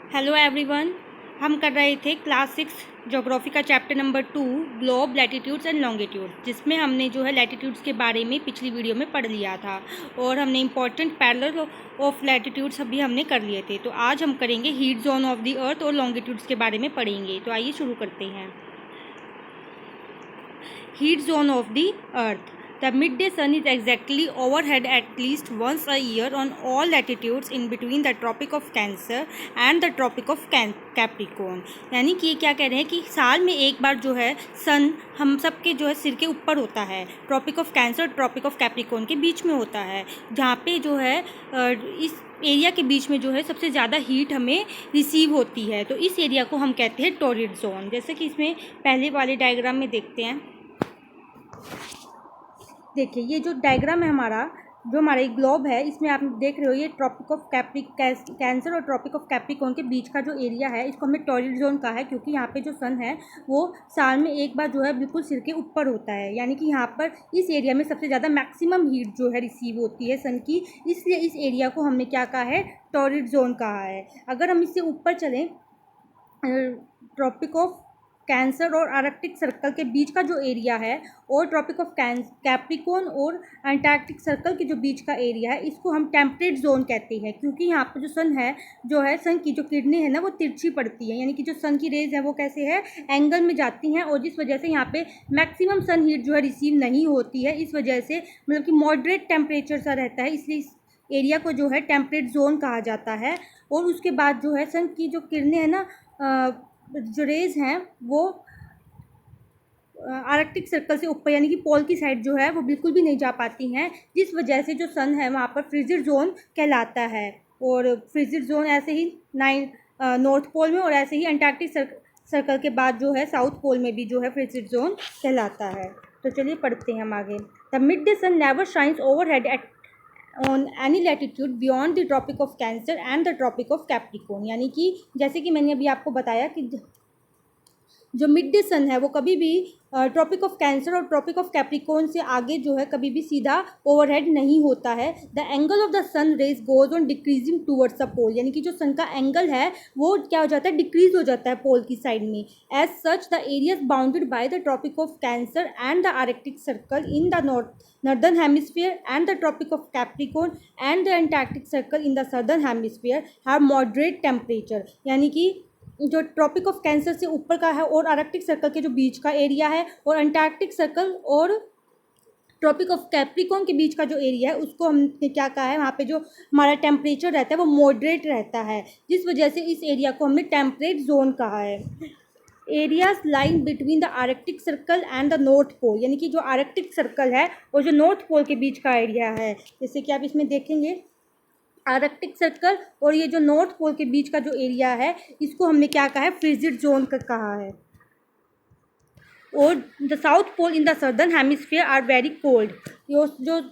Hello everyone. हम कर रहे थे क्लास 6 ज्योग्राफी का chapter number 2 globe latitudes and longitudes, जिसमें हमने जो है लैटिट्यूड्स के बारे में पिछली वीडियो में पढ़ लिया था और हमने इंपॉर्टेंट पैरेलल ऑफ लैटिट्यूड्स अभी हमने कर लिए थे। तो आज हम करेंगे heat zone of the earth और लॉन्गिट्यूड्स के बारे में पढ़ेंगे। तो आइए शुरू करते हैं। Heat zone of the earth. The midday sun is exactly overhead at least once a year on all latitudes in between the Tropic of Cancer and the Tropic of Capricorn। यानी कि ये क्या कह रहे हैं कि साल में एक बार जो है सन हम सब के जो है सिर के ऊपर होता है, ट्रॉपिक ऑफ कैंसर और ट्रॉपिक ऑफ कैप्रिकॉर्न के बीच में होता है, जहाँ पे जो है इस एरिया के बीच में जो है सबसे ज़्यादा हीट हमें रिसीव होती है। तो इस एरिया को हम कहते हैं टॉरिड जोन। जैसे कि इसमें पहले वाले डायग्राम में देखते हैं। देखिए ये जो डायग्राम है जो हमारा एक ग्लोब है, इसमें आप देख रहे हो ये ट्रॉपिक ऑफ कैंसर और ट्रॉपिक ऑफ कैप्रिकॉर्न के बीच का जो एरिया है इसको हमने टॉरिड जोन कहा है, क्योंकि यहाँ पे जो सन है वो साल में एक बार जो है बिल्कुल सिर के ऊपर होता है। यानी कि यहाँ पर इस एरिया में सबसे ज़्यादा मैक्सिमम हीट जो है रिसीव होती है सन की, इसलिए इस एरिया को हमने क्या कहा है, टॉरिड जोन कहा है। अगर हम इससे ऊपर चलें, ट्रॉपिक ऑफ कैंसर और आर्कटिक सर्कल के बीच का जो एरिया है और ट्रॉपिक ऑफ कैप्रिकॉर्न और अंटार्कटिक सर्कल के जो बीच का एरिया है, इसको हम टेम्परेट जोन कहते हैं, क्योंकि यहाँ पर जो सन की जो किरणें हैं ना वो तिरछी पड़ती है। यानी कि जो सन की रेज है वो कैसे है, एंगल में जाती हैं, और जिस वजह से यहाँ पे मैक्सिमम सन हीट जो है रिसीव नहीं होती है। इस वजह से मतलब कि मॉडरेट टेम्परेचर सा रहता है, इसलिए इस एरिया को जो है टेम्परेट जोन कहा जाता है। और उसके बाद जो है सन की जो किरणें हैं ना, जो रेज हैं वो आर्कटिक सर्कल से ऊपर यानी कि पोल की साइड जो है वो बिल्कुल भी नहीं जा पाती हैं, जिस वजह से जो सन है वहाँ पर फ्रिजिड जोन कहलाता है। और फ्रिजिड जोन ऐसे ही नॉर्थ पोल में और ऐसे ही अंटार्कटिक सर्कल के बाद जो है साउथ पोल में भी जो है फ्रिजिड जोन कहलाता है। तो चलिए पढ़ते हैं हम आगे। The midday sun never shines overhead at on any latitude beyond the Tropic of Cancer and the Tropic of Capricorn. यानी कि जैसे कि मैंने अभी आपको बताया कि जो मिड डे सन है वो कभी भी ट्रॉपिक ऑफ कैंसर और ट्रॉपिक ऑफ कैप्रिकॉर्न से आगे जो है कभी भी सीधा ओवरहेड नहीं होता है। The angle of the sun rays goes on decreasing towards the pole. यानी कि जो सन का एंगल है वो क्या हो जाता है, डिक्रीज हो जाता है पोल की साइड में। As such the areas bounded by the Tropic of Cancer and the Arctic Circle in the northern hemisphere and the tropic of capricorn and the antarctic circle in the southern hemisphere have moderate temperature। यानी कि जो tropic of cancer से ऊपर का है और Arctic circle के जो बीच का एरिया है और अंटार्कटिक सर्कल और ट्रॉपिक ऑफ कैप्रिकॉर्न के बीच का जो एरिया है उसको हमने क्या कहा है, वहाँ पे जो हमारा टेम्परेचर रहता है वो मॉडरेट रहता है, जिस वजह से इस एरिया को हमने टेम्परेट जोन कहा है। Areas line between the Arctic Circle and the north Pole. यानी कि जो आर्कटिक सर्कल है और जो नॉर्थ पोल के बीच का एरिया है, जैसे कि आप इसमें देखेंगे आर्कटिक सर्कल और ये जो नॉर्थ पोल के बीच का जो एरिया है इसको हमने क्या कहा है, फ्रिजिड जोन का कहा है। और the south Pole in the southern hemisphere are very cold. जो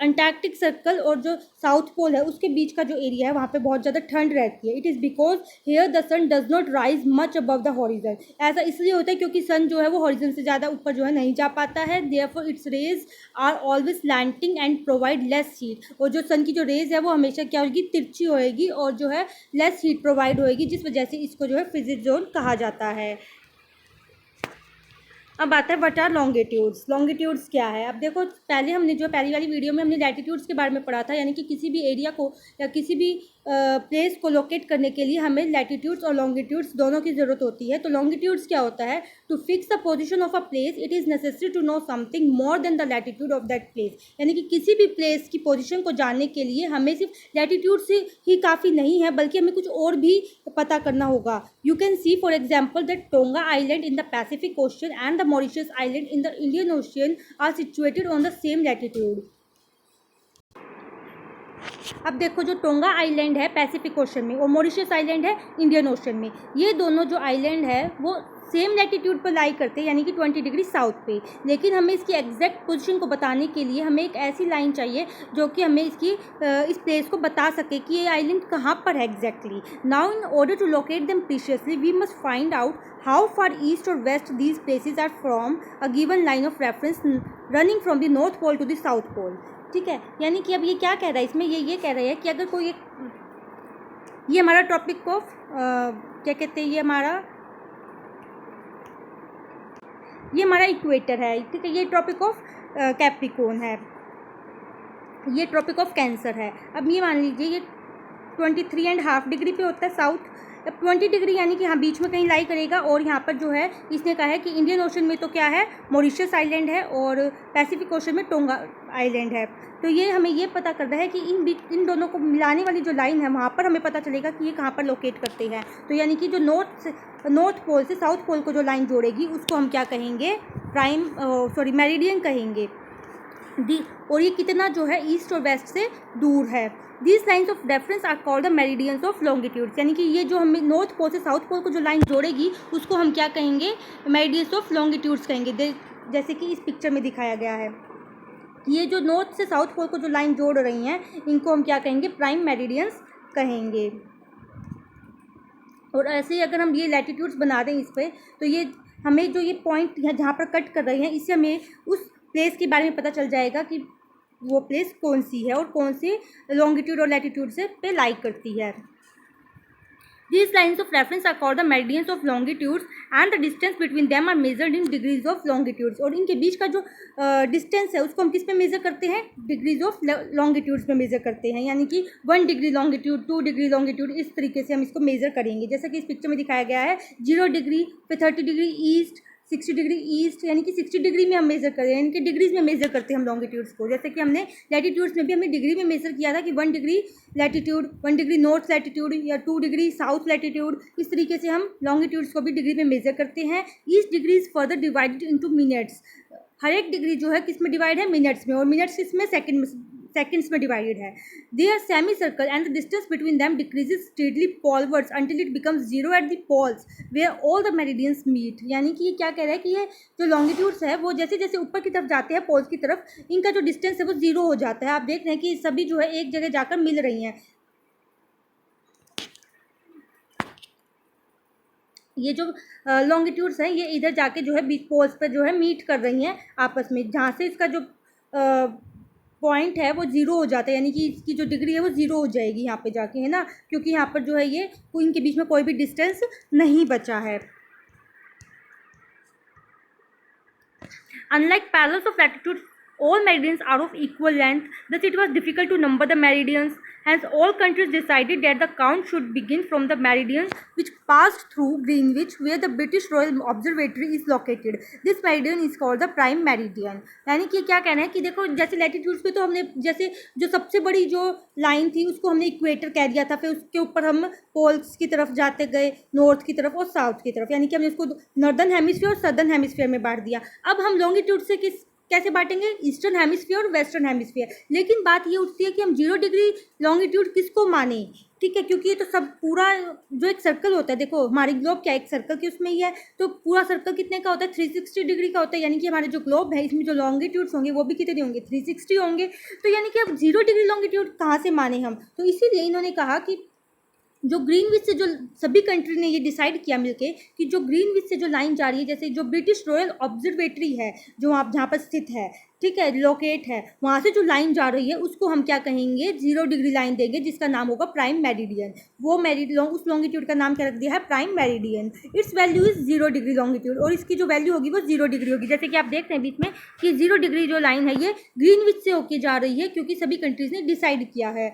अंटार्कटिक सर्कल और जो साउथ पोल है उसके बीच का जो एरिया है वहाँ पे बहुत ज़्यादा ठंड रहती है। It is because here the sun does not rise much above the horizon. ऐसा इसलिए होता है क्योंकि सन जो है वो हॉरिजन से ज़्यादा ऊपर जो है नहीं जा पाता है। Therefore its rays are always slanting and provide less heat. और जो सन की जो रेज है वो हमेशा क्या होगी, तिरछी होएगी और जो है लेस हीट प्रोवाइड होएगी, जिस वजह से इसको जो है फ्रिजिड जोन कहा जाता है। अब आता है व्हाट आर लॉन्गिट्यूड्स। लॉन्गिट्यूड्स क्या है, अब देखो पहले हमने जो पहली वाली वीडियो में हमने लैटिट्यूड्स के बारे में पढ़ा था। यानी कि किसी भी एरिया को या किसी भी प्लेस को लोकेट करने के लिए हमें लैटिट्यूड्स और लॉन्गिट्यूड्स दोनों की ज़रूरत होती है। तो लॉन्गिट्यूड्स क्या होता है, to fix the position of a place it is necessary to know something more than the latitude of that place. यानी कि किसी भी प्लेस की पोजीशन को जानने के लिए हमें सिर्फ लैटिट्यूड से ही काफ़ी नहीं है, बल्कि हमें कुछ और भी पता करना होगा। You can see for example that Tonga island in the Pacific Ocean and the Mauritius island in the Indian Ocean are situated on the same latitude. अब देखो जो टोंगा आइलैंड है पैसिफिक ओशन में और मॉरिशस आइलैंड है Indian Ocean में, ये दोनों जो आइलैंड है वो सेम लैटिट्यूड पर लाई करते हैं, यानी कि 20 डिग्री साउथ पे। लेकिन हमें इसकी एग्जैक्ट पोजीशन को बताने के लिए हमें एक ऐसी लाइन चाहिए जो कि हमें इस प्लेस को बता सके कि ये आइलैंड कहाँ पर है exactly. Now in order to locate them precisely we must find out how far east और west these places are from a given line of reference running from the north pole to the south pole. ठीक है, यानी कि अब ये क्या कह रहा है इसमें, ये कह रहा है कि अगर कोई एक ये हमारा ट्रॉपिक ऑफ क्या कहते हैं, ये हमारा इक्वेटर है, ठीक है। ये ट्रॉपिक ऑफ कैप्रिकॉर्न है, ये ट्रॉपिक ऑफ कैंसर है। अब ये मान लीजिए ये 23.5 डिग्री पे होता है साउथ। अब 20 डिग्री यानी कि हाँ बीच में कहीं लाई करेगा। और यहाँ पर जो है इसने कहा है कि इंडियन ओशन में तो क्या है, मॉरिशस आइलैंड है, और पैसिफिक ओशन में टोंगा आइलैंड है। तो ये हमें ये पता करना है कि इन दोनों को मिलाने वाली जो लाइन है वहाँ पर हमें पता चलेगा कि ये कहाँ पर लोकेट करते हैं। तो यानी कि जो नॉर्थ पोल से साउथ पोल को जो लाइन जोड़ेगी उसको हम क्या कहेंगे, मेरिडियन कहेंगे। और ये कितना जो है ईस्ट और वेस्ट से दूर है। These lines of reference are called the meridians of longitudes, यानी कि ये जो हमें नॉर्थ पोल से साउथ पोल को जो लाइन जोड़ेगी उसको हम क्या कहेंगे, मेरिडियंस ऑफ लॉन्गिट्यूड्स कहेंगे। जैसे कि इस पिक्चर में दिखाया गया है, ये जो नॉर्थ से साउथ पोल को जो लाइन जोड़ रही हैं इनको हम क्या कहेंगे, प्राइम मेरिडियंस कहेंगे। और ऐसे ही अगर हम ये लैटिट्यूड्स बना दें इस पर, तो ये हमें जो ये पॉइंट जहाँ पर कट कर रही हैं इससे हमें उस प्लेस के बारे में पता चल जाएगा कि वो प्लेस कौन सी है और कौन से लॉन्गिट्यूड और लैटिट्यूड से पे लाई करती है। These lines of reference are called the meridians of longitudes and the distance between them are measured in degrees of longitudes। और इनके बीच का जो डिस्टेंस है उसको हम किस पे मेज़र करते हैं, डिग्रीज ऑफ लॉन्गिट्यूड्स में मेज़र करते हैं। यानी कि 1 डिग्री लॉन्गिट्यूड, 2 डिग्री लॉन्गिट्यूड, इस तरीके से हम इसको मेज़र करेंगे। जैसा कि इस पिक्चर में दिखाया गया है 0 डिग्री पे 30 डिग्री ईस्ट, 60 डिग्री ईस्ट, यानी कि 60 डिग्री में हम मेज़र कर रहे हैं, इनके डिग्रीज में मेज़र करते हैं हम लॉन्गिट्यूड्स को। जैसे कि हमने लैटिट्यूड्स में भी हमने डिग्री में मेज़र किया था कि 1 degree latitude, 1 degree north latitude या 2 डिग्री साउथ लैटिट्यूड। इस तरीके से हम लॉन्गिट्यूड्स को भी डिग्री में मेज़र करते हैं। Each degree is further divided into minutes. हर एक डिग्री जो है किस में डिवाइड है, मिनट्स में, और मिनट्स किस में, सेकेंड्स में डिवाइडेड है। They are semi circle and the distance between them decreases steadily polewards until it becomes zero at the poles where all the meridians meet. यानी कि ये क्या कह रहा है कि ये जो लॉन्गिट्यूड्स है वो जैसे जैसे ऊपर की तरफ जाते हैं पोल्स की तरफ, इनका जो डिस्टेंस है वो जीरो हो जाता है। आप देख रहे हैं कि सभी जो है एक जगह जाकर मिल रही हैं। ये जो लॉन्गिट्यूड्स हैं ये इधर जाके जो है बीच पोल्स पर जो है मीट कर रही हैं आपस में, जहाँ से इसका जो पॉइंट है वो जीरो हो जाता है। यानी कि इसकी जो डिग्री है वो जीरो हो जाएगी यहाँ पे जाके, है ना, क्योंकि यहाँ पर जो है ये इनके बीच में कोई भी डिस्टेंस नहीं बचा है। Unlike parallels of latitude, all meridians are of equal length. Thus, it was difficult to number the meridians. Hence, all countries decided that the count should begin from the meridian which passed through Greenwich, where the British Royal Observatory is located. This meridian is called the prime meridian. यानी कि क्या कहना है कि देखो जैसे latitudes पे तो हमने जैसे जो सबसे बड़ी जो लाइन थी उसको हमने इक्वेटर कह दिया था, फिर उसके ऊपर हम पोल्स की तरफ जाते गए, नॉर्थ की तरफ और साउथ की तरफ, यानी कि हमने उसको नॉर्दर्न हेमिस्फीयर और सदर्न हेमिस्फीयर में बांट दिया। अब हम लॉन्गिट्यूड से कैसे बांटेंगे, ईस्टर्न हेमिस्फीयर और वेस्टर्न हेमिस्फीयर। लेकिन बात ये उठती है कि हम 0 डिग्री लॉन्गिट्यूड किसको माने, ठीक है, क्योंकि ये तो सब पूरा जो एक सर्कल होता है, देखो हमारी ग्लोब क्या एक सर्कल की उसमें ही है, तो पूरा सर्कल कितने का होता है, 360 डिग्री का होता है। यानी कि हमारे जो ग्लोब है इसमें जो लॉन्गिट्यूड्स होंगे वो भी कितने होंगे, 360 होंगे। तो यानी कि अब 0 डिग्री लॉन्गिट्यूड कहाँ से माने हम, तो इसीलिए इन्होंने कहा कि जो ग्रीनविच से जो सभी कंट्री ने ये डिसाइड किया मिलके कि जो ग्रीनविच से जो लाइन जा रही है, जैसे जो ब्रिटिश रॉयल ऑब्जर्वेटरी है जो आप जहाँ पर स्थित है, ठीक है, लोकेट है, वहाँ से जो लाइन जा रही है उसको हम क्या कहेंगे, 0 डिग्री लाइन देंगे जिसका नाम होगा प्राइम मेरिडियन। वो उस लॉन्गिट्यूड का नाम क्या रख दिया है, prime meridian. It's value is 0 degree longitude, और इसकी जो वैल्यू होगी वो 0 डिग्री होगी। जैसे कि आप देख रहे हैं बीच में कि 0 डिग्री जो लाइन है ये ग्रीनविच से होके जा रही है, क्योंकि सभी कंट्रीज ने डिसाइड किया है।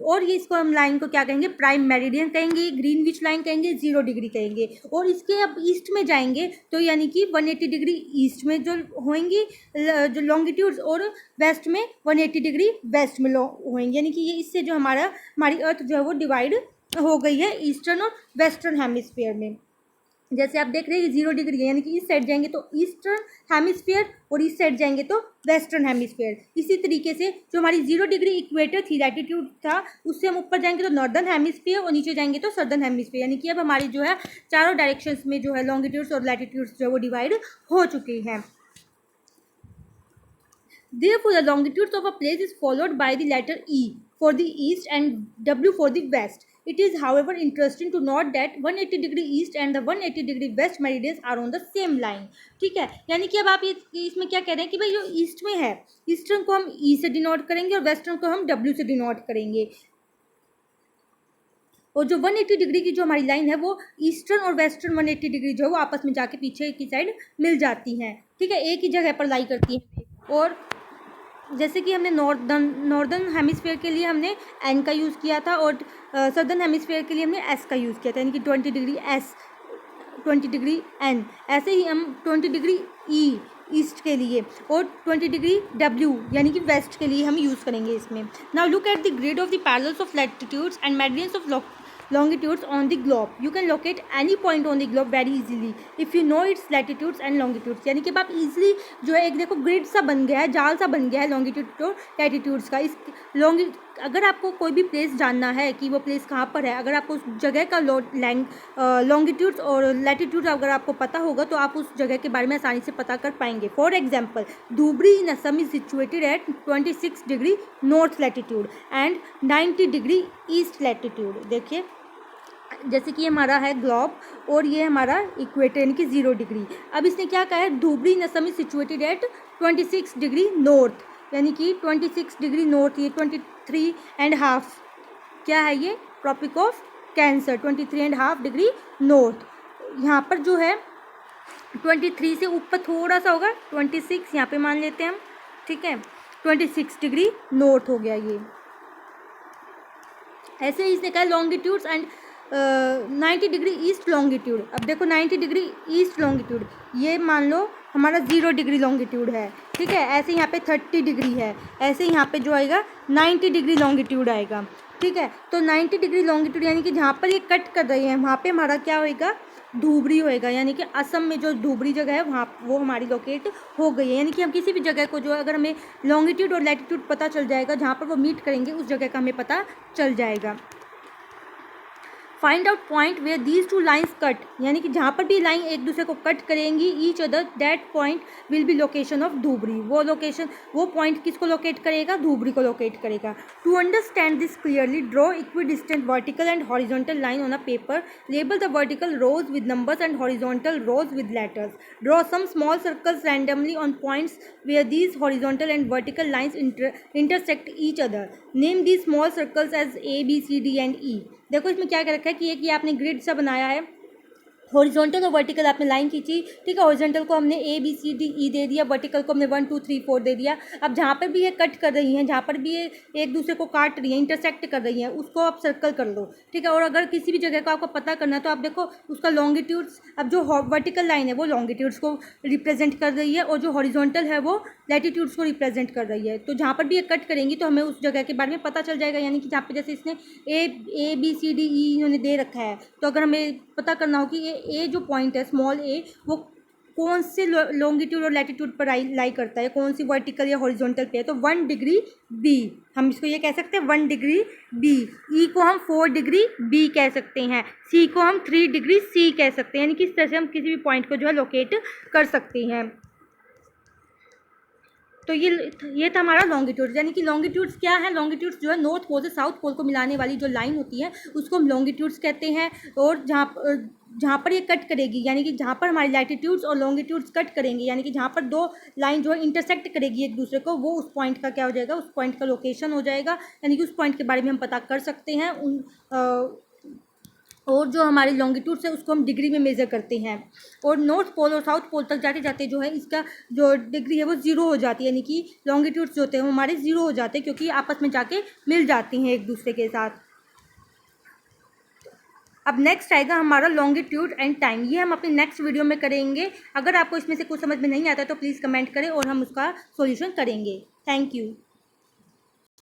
और ये इसको हम लाइन को क्या कहेंगे, प्राइम मेरिडियन कहेंगे, ग्रीनविच लाइन कहेंगे, 0 डिग्री कहेंगे। और इसके अब ईस्ट में जाएंगे तो यानी कि 180 डिग्री ईस्ट में जो होंगी जो लॉन्गिट्यूड्स, और वेस्ट में 180 डिग्री वेस्ट में होंगे। यानी कि ये इससे जो हमारी अर्थ जो है वो डिवाइड हो गई है ईस्टर्न और वेस्टर्न हेमिस्फीयर में। जैसे आप देख रहे हैं 0 डिग्री है, यानी कि इस साइड जाएंगे तो ईस्टर्न हेमिस्फीयर और इस साइड जाएंगे तो वेस्टर्न हेमिस्फीयर। इसी तरीके से जो हमारी 0 डिग्री इक्वेटर थी, लैटिट्यूड था, उससे हम ऊपर जाएंगे तो नॉर्दर्न हेमिस्फीयर और नीचे जाएंगे तो सदर्न हेमिस्फीयर। यानी कि अब हमारी जो है चारों डायरेक्शंस में जो है लॉन्गिट्यूड्स और लैटिट्यूड्स जो है वो डिवाइड हो चुकी हैं। Therefore, the longitudes of a place is followed by the letter E for the east and W for the west. It is, however, interesting to note that 180 degree east and the 180 degree west meridians are on the same line. ठीक है, यानी कि अब आप इसमें क्या कह रहे हैं कि भाई जो ईस्ट में है, ईस्टर्न को हम E से डिनोट करेंगे और वेस्टर्न को हम W से डिनोट करेंगे। और जो 180 डिग्री की जो हमारी लाइन है वो ईस्टर्न और वेस्टर्न 180 डिग्री जो है वो आपस में जाके पीछे की साइड मिल जाती हैं, ठीक है, एक ही जगह पर लाई करती हैं। और जैसे कि हमने नॉर्दर्न हेमिस्फीयर के लिए हमने एन का यूज़ किया था और सदर्न हेमिस्फीयर के लिए हमने एस का यूज़ किया था, यानी कि 20 डिग्री एस, 20 डिग्री एन। ऐसे ही हम 20 डिग्री ई ईस्ट के लिए और 20 डिग्री डब्ल्यू यानी कि वेस्ट के लिए हम यूज़ करेंगे इसमें। Now look at the grid of the parallels of latitudes and meridians of longitudes on the globe. You can locate any point on the globe very easily if you know its latitudes and longitudes. यानी कि आप easily जो है एक देखो grid सा बन गया है, जाल सा बन गया है लॉन्गिट्यूड और लैटिट्यूड्स का। इस अगर आपको कोई भी प्लेस जानना है कि वो प्लेस कहाँ पर है, अगर आपको उस जगह का लॉन्गिट्यूड्स और लैटिट्यूड्स अगर आपको पता होगा तो आप उस जगह के बारे में आसानी से पता कर पाएंगे। For example, Dhubri in Assam is situated at 26 degree north latitude and 90 degree east latitude. देखिए जैसे कि हमारा है ग्लोब और ये हमारा इक्वेटर यानी कि 0 डिग्री। अब इसने क्या कहा है, Dhubri in Assam is situated at 26 degree north, यानी कि 26 डिग्री नॉर्थ, ये 23.5 क्या है, ये Tropic of Cancer, 23.5 degree north. यहाँ पर जो है 23 से ऊपर थोड़ा सा होगा, 26 यहाँ पे मान लेते हैं हम, ठीक है, 26 डिग्री नॉर्थ हो गया ये। ऐसे ही इसने कहा longitudes and 90 degree east longitude. अब देखो 90 डिग्री ईस्ट लॉन्गिट्यूड ये मान लो हमारा 0 डिग्री लॉन्गिट्यूड है, ठीक है। ऐसे यहाँ पे 30 डिग्री है, ऐसे यहाँ पे जो आएगा 90 डिग्री लॉन्गिट्यूड आएगा, ठीक है। तो 90 डिग्री लॉन्गिट्यूड यानी कि जहाँ पर ये कट कर रही है वहाँ पे हमारा क्या होएगा, धुबरी होएगा, यानी कि असम में जो धुबरी जगह है वहाँ वो हमारी लोकेट हो गई है। यानी कि हम किसी भी जगह को जो अगर हमें लॉन्गिट्यूड और लैटिट्यूड पता चल जाएगा जहाँ पर वो मीट करेंगे उस जगह का हमें पता चल जाएगा। Find out point where these two lines cut, यानी कि जहाँ पर भी लाइन एक दूसरे को कट करेंगी each other, that point will be location of Dhubri. वो लोकेशन, वो पॉइंट किसको लोकेट करेगा, धुबरी को लोकेट करेगा। To understand this clearly draw equidistant vertical and horizontal line on a paper, label the vertical rows with numbers and horizontal rows with letters, draw some small circles randomly on points where these horizontal and vertical lines intersect each other, name these small circles as A, B, C, D and E। देखो इसमें क्या कर रखा है कि एक ये आपने ग्रिड सा बनाया है, हॉरिजॉन्टल और वर्टिकल आपने लाइन खींची, ठीक है। हॉरिजॉन्टल को हमने A, B, C, D, E दे दिया, वर्टिकल को हमने 1, 2, 3, 4 दे दिया। अब जहाँ पर भी ये कट कर रही हैं, जहाँ पर भी ये एक दूसरे को काट रही है, इंटरसेक्ट कर रही हैं, उसको आप सर्कल कर लो, ठीक है। और अगर किसी भी जगह को आपको पता करना है तो आप देखो उसका लॉन्गिट्यूड्स, अब जो वर्टिकल लाइन है वो लॉन्गिट्यूड्स को रिप्रेजेंट कर रही है और जो हॉरिजॉन्टल है वो लैटिट्यूड्स को रिप्रेजेंट कर रही है। तो जहाँ पर भी ये कट करेंगी तो हमें उस जगह के बारे में पता चल जाएगा। यानी कि जहाँ पे जैसे इसने A, B, C, D, E इन्होंने दे रखा है, तो अगर हमें पता करना हो कि ये जो पॉइंट है स्मॉल a वो कौन से लॉन्गिट्यूड और लैटिट्यूड पर लाई करता है, कौन सी वर्टिकल या हॉरिजॉन्टल पे है, तो 1 डिग्री बी, हम इसको ये कह सकते हैं 1 डिग्री बी। ई को हम 4 डिग्री बी कह सकते हैं, सी को हम 3 डिग्री सी कह सकते हैं। यानी कि इस तरह से हम किसी भी पॉइंट को जो है लोकेट कर सकते हैं। तो ये था हमारा लॉन्गिट्यूड। यानी कि लॉन्गिट्यूड्स क्या है, लॉन्गिट्यूड्स जो है नॉर्थ पोल से साउथ पोल को मिलाने वाली जो लाइन होती है उसको हम लॉन्गिट्यूड्स कहते हैं। और जहाँ पर ये कट करेगी, यानी कि जहाँ पर हमारी लैटिट्यूड्स और लॉन्गिट्यूड्स कट करेंगे, यानी कि जहाँ पर दो लाइन जो है इंटरसेक्ट करेगी एक दूसरे को, वो उस पॉइंट का क्या हो जाएगा, उस पॉइंट का लोकेशन हो जाएगा। यानी कि उस पॉइंट के बारे में हम पता कर सकते हैं। और जो हमारी लॉन्गिट्यूड्स है उसको हम डिग्री में मेज़र करते हैं। और नॉर्थ पोल और साउथ पोल तक जाते जाते जो है इसका जो डिग्री है वो 0 हो जाती है। यानी कि लॉन्गिट्यूड्स जो होते हैं वो हमारे 0 हो जाते हैं क्योंकि आपस में जाके मिल जाती हैं एक दूसरे के साथ। अब नेक्स्ट आएगा हमारा लॉन्गिट्यूड एंड टाइम, ये हम अपने नेक्स्ट वीडियो में करेंगे। अगर आपको इसमें से कुछ समझ में नहीं आता तो प्लीज़ कमेंट करें और हम उसका सॉल्यूशन करेंगे। Thank you.